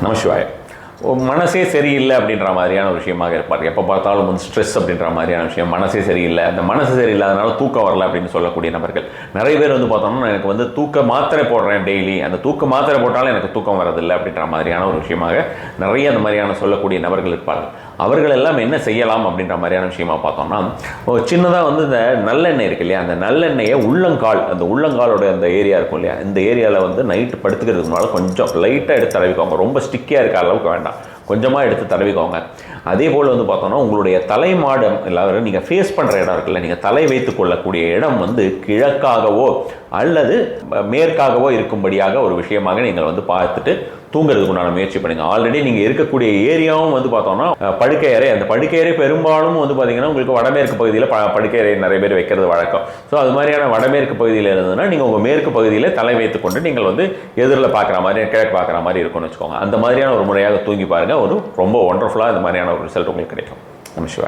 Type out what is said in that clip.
நமசிவாய. மனசே சரியில்லை அப்படின்ற மாதிரியான ஒரு விஷயமாக இருப்பார். எப்போ பார்த்தாலும் வந்து ஸ்ட்ரெஸ் அப்படின்ற மாதிரியான விஷயம், மனசே சரியில்லை, அந்த மனசு சரியில்லாதனால தூக்கம் வரல அப்படின்னு சொல்லக்கூடிய நபர்கள் நிறைய பேர் வந்து பார்த்தோம்னா, எனக்கு வந்து தூக்க மாத்திரை போடுறேன் டெய்லி, அந்த தூக்க மாத்திரை போட்டாலும் எனக்கு தூக்கம் வரதில்லை அப்படின்ற மாதிரியான ஒரு விஷயமாக நிறைய அந்த மாதிரியான சொல்லக்கூடிய நபர்கள் இருப்பார்கள். அவர்கள் எல்லாம் என்ன செய்யலாம் அப்படின்ற மாதிரியான விஷயமா பார்த்தோம்னா, சின்னதாக வந்து இந்த நல்லெண்ணெய் இருக்கு இல்லையா, அந்த நல்லெண்ணெயை அந்த உள்ளங்காலோட அந்த ஏரியா இருக்கும் இல்லையா, இந்த ஏரியாவில் வந்து நைட்டு படுத்துக்கிறதுக்கு முன்னால் கொஞ்சம் லைட்டாக எடுத்து தடவிக்கோங்க. ரொம்ப ஸ்டிக்கியாக இருக்க அளவுக்கு வேண்டாம், கொஞ்சமாக எடுத்து தடவிக்கோங்க. அதே போல் வந்து பார்த்தோன்னா, உங்களுடைய தலைமாடம் எல்லாரும் நீங்கள் ஃபேஸ் பண்ணுற இடம் இருக்குல்ல, நீங்கள் தலை வைத்து கொள்ளக்கூடிய இடம் வந்து கிழக்காகவோ அல்லது மேற்காகவோ இருக்கும்படியாக ஒரு விஷயமாக நீங்கள் வந்து பார்த்துட்டு தூங்குறதுக்கு உண்டான முயற்சி பண்ணுங்கள். ஆல்ரெடி நீங்கள் இருக்கக்கூடிய ஏரியாவும் வந்து பார்த்தோம்னா படுக்கை அறை, அந்த படுக்கை அறை பெரும்பாலும் வந்து பார்த்தீங்கன்னா உங்களுக்கு வடமேற்கு பகுதியில் படுக்கை அறை நிறைய பேர் வைக்கிறது வழக்கம். ஸோ அது மாதிரியான வடமேற்கு பகுதியில் இருந்ததுன்னா நீங்கள் உங்கள் மேற்கு பகுதியில் தலை வைத்து கொண்டு நீங்கள் வந்து எதிரில் பார்க்குற மாதிரி, கிழக்கு பார்க்குற மாதிரி இருக்கும்னு வச்சுக்கோங்க. அந்த மாதிரியான ஒரு முறையாக தூங்கி பாருங்கள். ஒரு ரொம்ப ஒண்டர்ஃபுல்லாக இந்த மாதிரியான ஒரு ரிசல்ட் உங்களுக்கு கிடைக்கும். நமசிவாய.